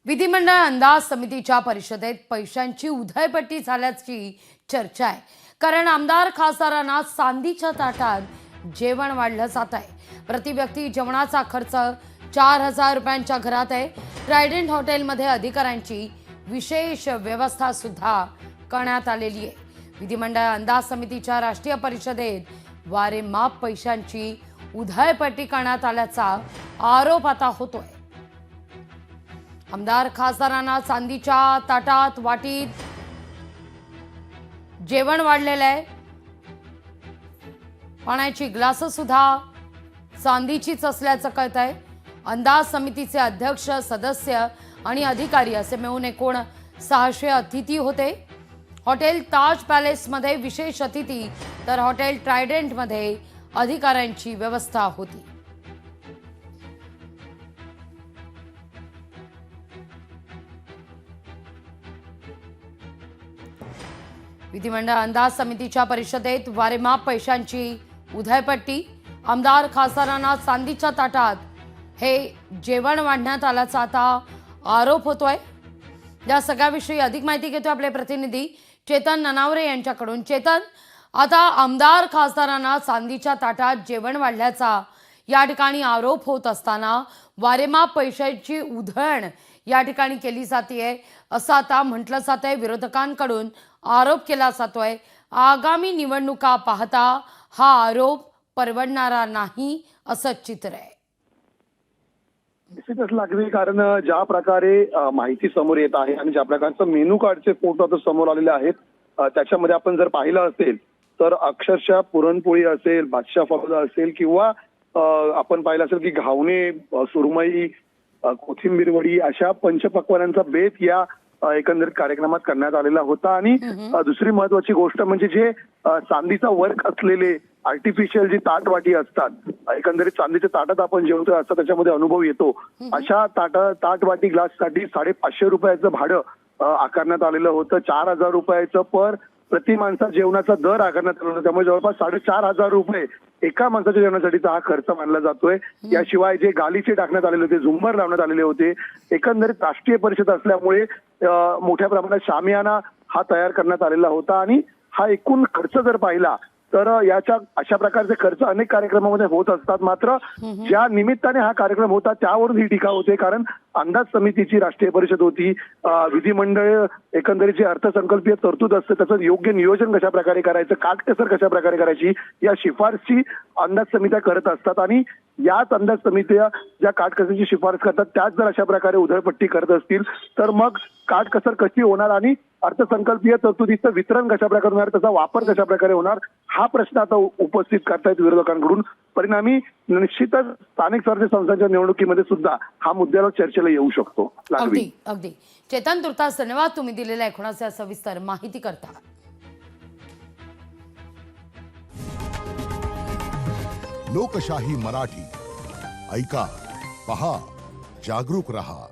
विधिमंडळ अंदाज समितीच्या परिषदेत पैशांची उधळपट्टी झाल्याची चर्चा आहे। कारण आमदार खासदारांना चांदीच्या ताटात जेवण वाढलं जात आहे। प्रति व्यक्ती जेवणाचा खर्च 4000 रुपयांच्या घरात आहे। ट्रायडेंट हॉटेलमध्ये अधिकाऱ्यांची विशेष व्यवस्था सुद्धा करण्यात आलेली आहे। विधिमंडळ अंदाज समितीच्या राष्ट्रीय परिषदेत वारेमाप पैशांची उधळपट्टी करण्यात आल्याचा आरोप आता होतोय। आमदार खासदारांना चांदीच्या ताटात वाटीत जेवण वाढलेलं आहे। पाण्याची ग्लास सुद्धा चांदीचीच असल्याचं कळतंय। अंदाज समितीचे अध्यक्ष, सदस्य आणि अधिकारी असे मिळून एकूण 600 अतिथी होते। हॉटेल ताज पॅलेस मध्ये विशेष अतिथी तर हॉटेल ट्रायडेंट मध्ये अधिकाऱ्यांची व्यवस्था होती। विधिमंडळ अंदाज समितीच्या परिषदेत वारेमाप पैशांची उधळपट्टी, आमदार खासदारांना चांदीच्या ताटात हे जेवण वाढण्यात आल्याचा आता आरोप होतोय। या सगळ्याविषयी अधिक माहिती घेतोय आपले प्रतिनिधी चेतन ननावरे यांच्याकडून। चेतन, आता आमदार खासदारांना चांदीच्या ताटात जेवण वाढल्याचा या ठिकाणी आरोप होत असताना वारेमाप पैशांची उधळण या ठिकाणी केली जाते असं आता म्हटलं जात आहे। विरोधकांकडून आरोप केला जातोय। आगामी निवडणुका पाहता हा आरोप परवडणारा नाही असं चित्र आहे। निश्चितच लागली, कारण ज्या प्रकारे माहिती समोर येत आहे आणि ज्या प्रकारचं मेनू कार्डचे फोटो आता समोर आलेले आहेत, त्याच्यामध्ये आपण जर पाहिलं असेल तर अक्षरशः पुरणपोळी असेल, बादशाह फलुदा असेल किंवा आपण पाहिलं असेल की घावणे, सुरमई, कोथिंबीर वडी अशा पंचपक्वान्नांचा बेत या एकंदरीत कार्यक्रमात करण्यात आलेला होता। आणि दुसरी महत्वाची गोष्ट म्हणजे जे चांदीचा वर्क असलेले आर्टिफिशियल जी ताटवाटी असतात, एकंदरीत चांदीच्या ताटात आपण जेवतो असं त्याच्यामध्ये अनुभव येतो। अशा ताटवाटी ग्लाससाठी 550 रुपयाचं भाडं आकारण्यात आलेलं होतं। 4000 रुपयाचं प्रति माणसा जेवणाचा दर आकारण्यात आला होता। त्यामुळे जवळपास 4500 रुपये एका माणसाच्या जेवणासाठीचा हा खर्च मानला जातोय। याशिवाय जे गालीचे टाकण्यात आलेले होते, झुंबर लावण्यात आलेले होते, एकंदरीत राष्ट्रीय परिषद असल्यामुळे मोठ्या प्रमाणात शामियाना हा तयार करण्यात आलेला होता। आणि हा एकूण खर्च जर पाहिला तर याच्या अशा प्रकारचे खर्च अनेक कार्यक्रमामध्ये होत असतात। मात्र ज्या निमित्ताने हा कार्यक्रम होता त्यावरून ही टीका होते, कारण अंदाज समितीची राष्ट्रीय परिषद होती। विधिमंडळ एकंदरीत जे अर्थसंकल्पीय तरतूद असते त्याचं योग्य नियोजन कशा प्रकारे करायचं, काटकसर कशा प्रकारे करायची या शिफारशी अंदाज समित्या करत असतात। आणि याच अंदाज समित्या ज्या काटकसरीची शिफारस करतात त्याच जर अशा प्रकारे उधळपट्टी करत असतील तर मग काटकसर कशी होणार आणि अर्थसंकल्पीय तरतुदीचं वितरण कशा प्रकारे होणार, त्याचा वापर कशा प्रकारे होणार, हा प्रश्न आता उपस्थित करतायत विरोधकांकडून। परिणामी निश्चितच स्थानिक स्वराज्य संस्थांच्या निवडणुकीमध्ये सुद्धा हा मुद्द्यावर चर्चेला येऊ शकतो। अगदी अगदी चेतन, तुर्तास धन्यवाद तुम्ही दिलेल्या एकूणाच्या सविस्तर माहिती करता। लोकशाही मराठी ऐका, पहा, जागरूक रहा।